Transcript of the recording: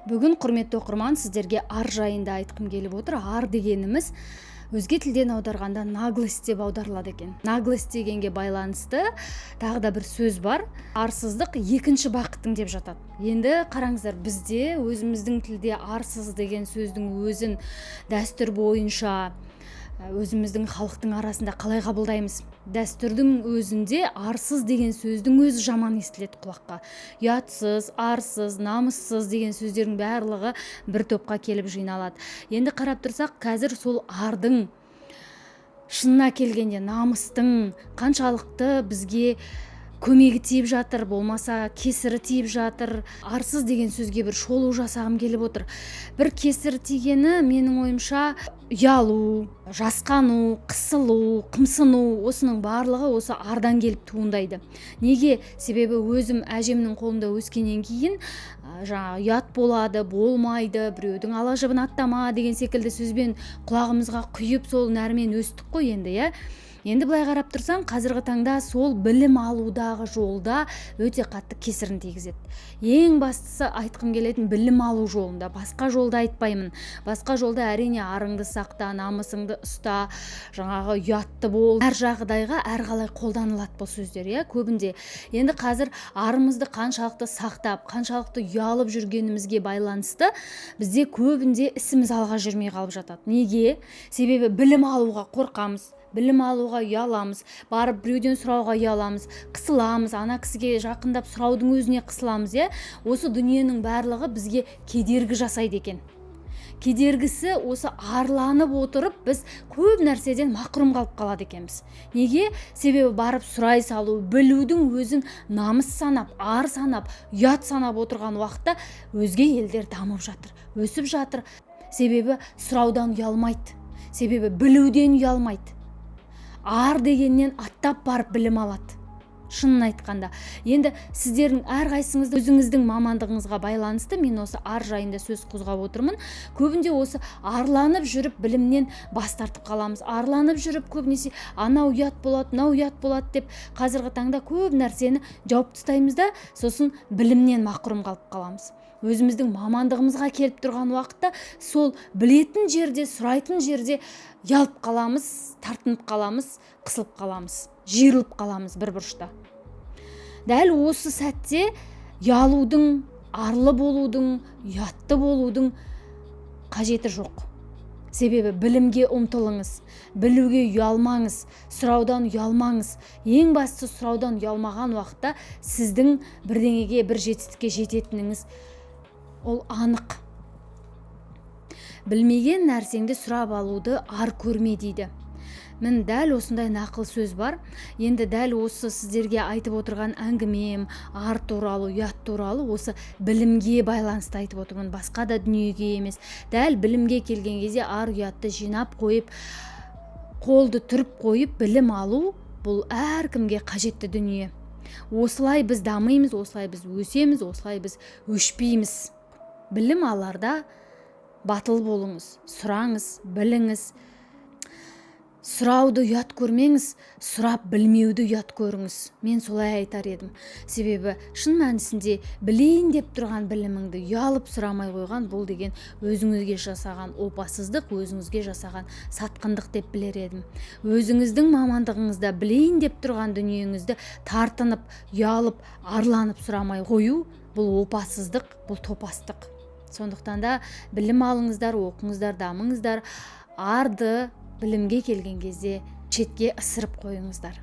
Бүгін құрметті оқырман, сіздерге ар жайында айтқым келіп отыр. Ар дегеніміз өзге тілден аударғанда наглость деп аударылады екен. Наглость дегенге байланысты тағы да бір сөз бар. Арсыздық екінші бақыттың деп жатады. Енді қараңыздар, бізде өзіміздің тілде арсыз деген сөздің өзін дәстүр бойынша өзіміздің халықтың арасында қалай қабылдаймыз? Дәстүрдің өзінде арсыз деген сөздің өзі жаман естіледі құлаққа. Ұятсыз, арсыз, намыссыз деген сөздердің барлығы бір топқа келіп жиналады. Енді қарап тұрсақ, қазір сол ардың, шынына келгенде намыстың қаншалықты бізге көмегі тиіп жатыр, болмаса кесірі тиіп жатыр. Арсыз деген сөзге бір шолу жасағым келіп отыр. Бір кесірі тигені менің ойымша ұялу, жасқану, қысылу, қымсыну, осының барлығы осы ардан келіп туындайды. Неге? Себебі өзім әжемнің қолында өскеннен кейін ұят болады, болмайды, біреудің ала жібін аттама деген секілді сөзбен құлағымызға құйып сол нәрмен өстік қой енді, иә. Енді былай қарап тұрсаң, қазіргі таңда сол білім алудағы жолда өте қатты кесірін тигізеді. Ең бастысы айтқым келетін білім алу жолында, басқа жолда айтпаймын. Басқа жолда әрине арыңды сақта, намысыңды ұста, жаңағы ұятты бол. Әр жағдайға әрқалай қолданылады бұл сөздер, иә, көбінде. Енді қазір арымызды қаншалықты сақтап, қаншалықты ұялып жүргенімізге байланысты бізде көбінде ісіміз алға жүрмей қалып жатады. Неге? Себебі білім алуға қорқамыз. Білім алуға ұяламыз, барып біреуден сұрауға ұяламыз, қысыламыз, ана кісіге жақындап сұраудың өзіне қысыламыз, иә. Осы дүниенің барлығы бізге кедергі жасайды екен. Кедергісі осы арланып отырып, біз көп нәрседен мақұрым қалып қалады екенбіз. Неге? Себебі барып сұрай салу, білудің өзін намыс санап, ар санап, ұят санап отырған уақытта өзге елдер дамып жатыр, өсіп жатыр. Себебі сұраудан ұялмайды, себебі білуден ұялмайды. Ар дегеннен аттап барып білім алады. Шынын айтқанда. Енді сіздердің әрқайсыңызды өзіңіздің мамандығыңызға байланысты мен осы ар жайында сөз қозғап отырмын. Көбінде осы арланып жүріп білімнен бас тартып қаламыз. Арланып жүріп көбінесе анау ұят болады, мынау ұят болады деп қазіргі таңда көп нәрсені жауып тастаймыз да, сосын білімнен мақұрым қалып қаламыз. Өзіміздің мамандығымызға келіп тұрған уақытта сол білетін жерде, сұрайтын жерде ұялып қаламыз, тартынып қаламыз, қысылып қаламыз, жиырылып қаламыз бір бұрышта. Дәл осы сәтте ұялудың, арлы болудың, ұятты болудың қажеті жоқ. Себебі білімге ұмтылыңыз, білуге ұялмаңыз, сұраудан ұялмаңыз. Ең бастысы сұраудан ұялмаған уақытта сіздің бірдеңеге, бір жетістікке жететініңіз ол анық. Білмеген нәрсеңді сұрап алуды ар көрме дейді. Мен дәл осындай нақыл сөз бар. Енді дәл осы сіздерге айтып отырған әңгімем, ар туралы, ұят туралы осы білімге байланысты айтып отырмын. Басқа да дүниеге емес. Дәл білімге келген кезде ар ұятты жинап қойып, қолды түріп қойып білім алу бұл әркімге қажетті дүние. Осылай біз дамимыз, осылай біз өсеміз, осылай біз өшпейміз. Білім аларда батыл болыңыз, сұраңыз, біліңіз. Сұрауды ұят көрмеңіз, сұрап білмеуді ұят көріңіз. Мен солай айтар едім. Себебі шын мәнісінде білейін деп тұрған біліміңді ұялып сұрамай қойған бұл деген өзіңізге жасаған опасыздық, өзіңізге жасаған сатқындық деп білер едім. Өзіңіздің мамандығыңызда білейін деп тұрған дүниеңізді тартынып, ұялып, арланып сұрамай қою бұл опасыздық, бұл топастық. Сондықтан да білім алыңыздар, оқыңыздар, дамыңыздар, арды білімге келген кезде шетке ысырып қойыңыздар.